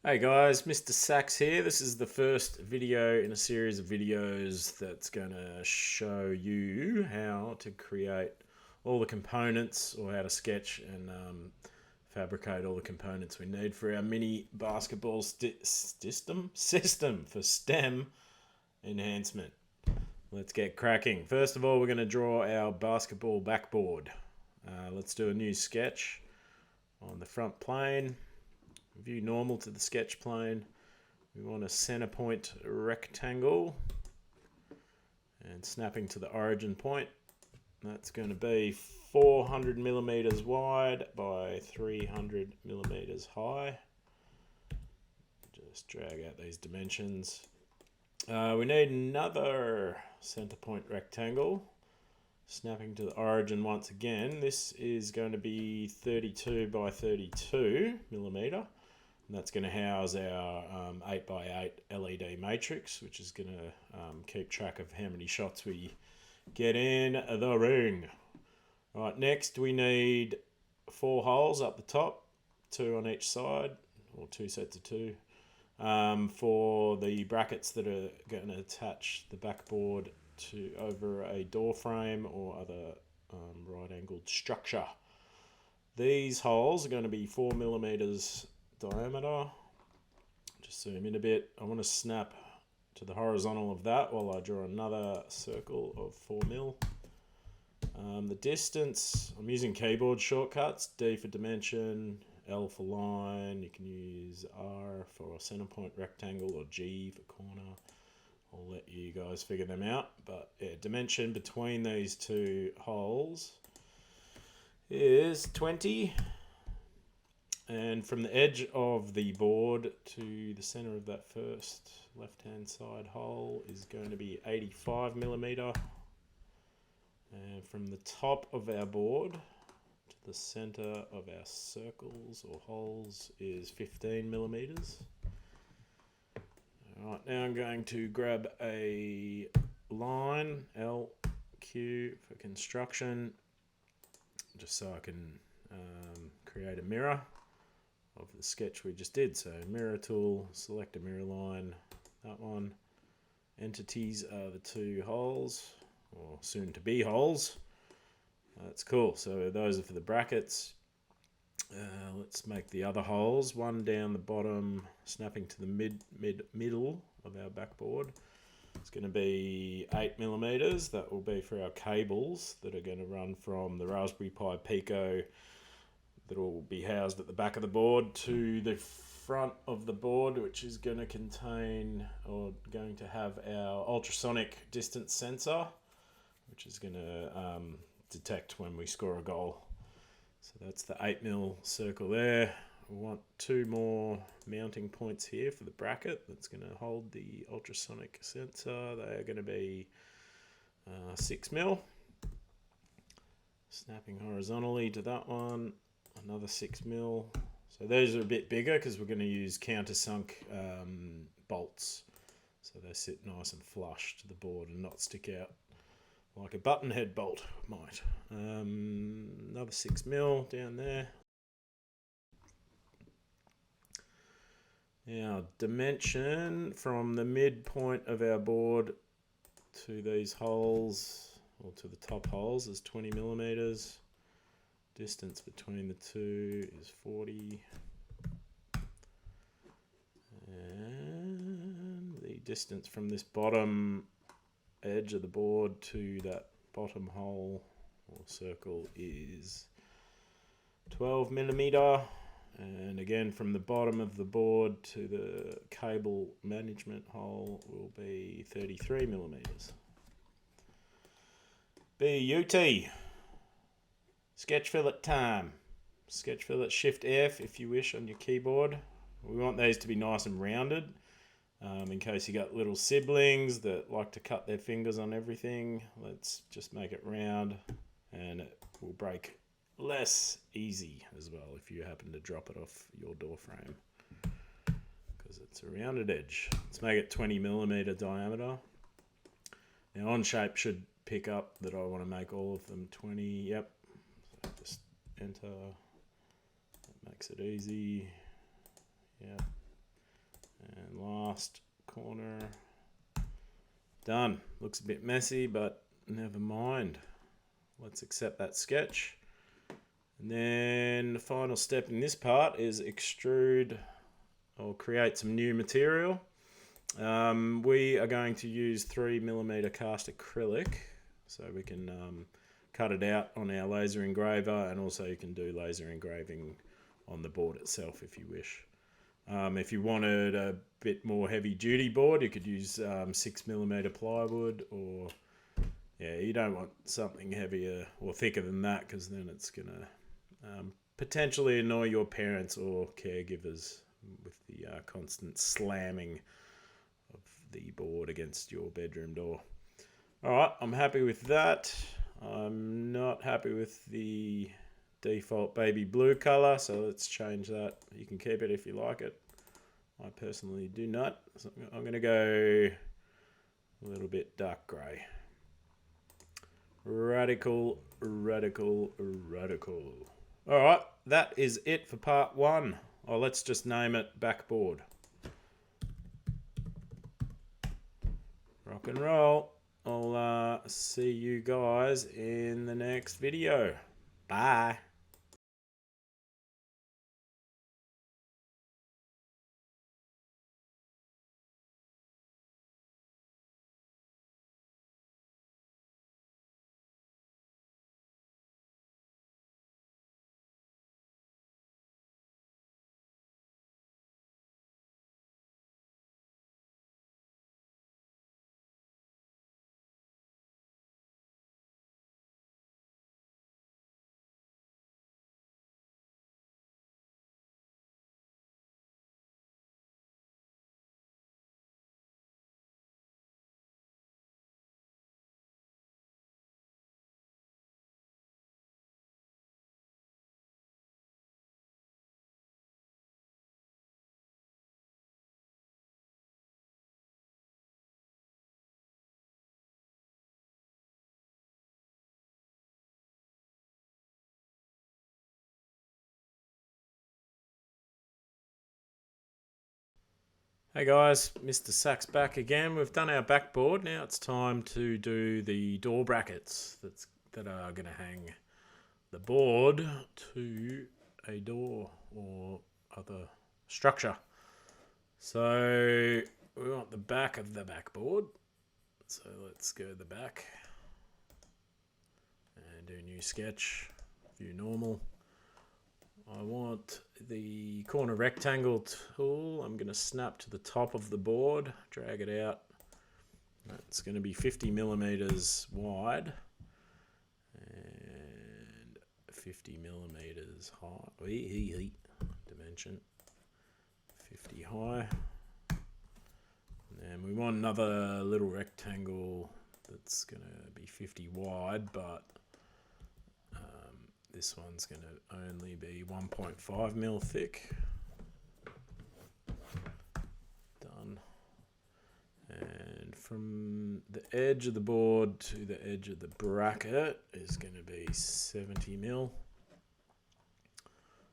Hey guys, Mr. Sachs here. This is the first video in a series of videos that's going to show you how to create all the components or how to sketch and fabricate all the components we need for our mini basketball system for STEM enhancement. Let's get cracking. First of all, we're going to draw our basketball backboard. Let's do a new sketch on the front plane. View normal to the sketch plane. We want a center point rectangle and snapping to the origin point. That's going to be 400 millimeters wide by 300 millimeters high. Just drag out these dimensions. We need another center point rectangle. Snapping to the origin once again. This is going to be 32 by 32 millimeter. And that's going to house our 8x8 LED matrix, which is going to keep track of how many shots we get in the ring. All right, next we need 4 holes up the top, 2 on each side, or 2 sets of 2, for the brackets that are going to attach the backboard to over a door frame or other right-angled structure. These holes are going to be 4 millimeters diameter. Just zoom in a bit. I want to snap to the horizontal of that while I draw another circle of 4 mil. The distance, I'm using keyboard shortcuts. D for dimension, L for line. You can use R for a center point rectangle or G for corner. I'll let you guys figure them out. But yeah, dimension between these two holes is 20. And from the edge of the board to the center of that first left-hand side hole is going to be 85 millimeter. And from the top of our board to the center of our circles or holes is 15 millimeters. All right, now I'm going to grab a line, LQ for construction, just so I can create a mirror of the sketch we just did. So mirror tool, select a mirror line, that one. Entities are the 2 holes, or soon to be holes. That's cool. So those are for the brackets. Let's make the other holes. One down the bottom, snapping to the middle of our backboard. It's going to be 8 millimeters. That will be for our cables that are going to run from the Raspberry Pi Pico that will be housed at the back of the board to the front of the board, which is going to contain or going to have our ultrasonic distance sensor, which is going to detect when we score a goal. So that's the 8 mil circle there. We want 2 more mounting points here for the bracket that's going to hold the ultrasonic sensor. They are going to be 6 mil. Snapping horizontally to that one. Another 6 mil. So those are a bit bigger because we're going to use countersunk bolts. So they sit nice and flush to the board and not stick out like a button head bolt might. Another 6 mil down there. Now dimension from the midpoint of our board to these holes, or to the top holes, is 20 millimeters. Distance between the two is 40. And the distance from this bottom edge of the board to that bottom hole or circle is 12 millimeter. And again, from the bottom of the board to the cable management hole will be 33 millimeters. BUT. Sketch fillet time. Sketch fillet Shift F if you wish on your keyboard. We want these to be nice and rounded in case you got little siblings that like to cut their fingers on everything. Let's just make it round and it will break less easy as well if you happen to drop it off your door frame because it's a rounded edge. Let's make it 20 millimeter diameter. Now Onshape should pick up that I want to make all of them 20. Yep. Enter. That makes it easy. Yeah. And last corner. Done. Looks a bit messy, but never mind. Let's accept that sketch. And then the final step in this part is extrude or create some new material. We are going to use 3mm cast acrylic, so we can cut it out on our laser engraver, and also you can do laser engraving on the board itself if you wish. If you wanted a bit more heavy duty board, you could use 6mm plywood, or you don't want something heavier or thicker than that, because then it's gonna potentially annoy your parents or caregivers with the constant slamming of the board against your bedroom door. Alright, I'm happy with that. I'm not happy with the default baby blue color, so let's change that. You can keep it if you like it. I personally do not. So I'm going to go a little bit dark grey. Radical, radical, radical. Alright, that is it for part 1. Oh, let's just name it Backboard. Rock and roll. I'll see you guys in the next video. Bye. Hey guys, Mr. Sachs back again. We've done our backboard. Now it's time to do the door brackets that are going to hang the board to a door or other structure. So we want the back of the backboard. So let's go to the back and do a new sketch, view normal. I want the corner rectangle tool. I'm going to snap to the top of the board, drag it out. It's going to be 50mm wide and 50mm high. Dimension 50 high. And we want another little rectangle that's going to be 50 wide, but this one's going to only be 1.5mm thick. Done. And from the edge of the board to the edge of the bracket is going to be 70mm.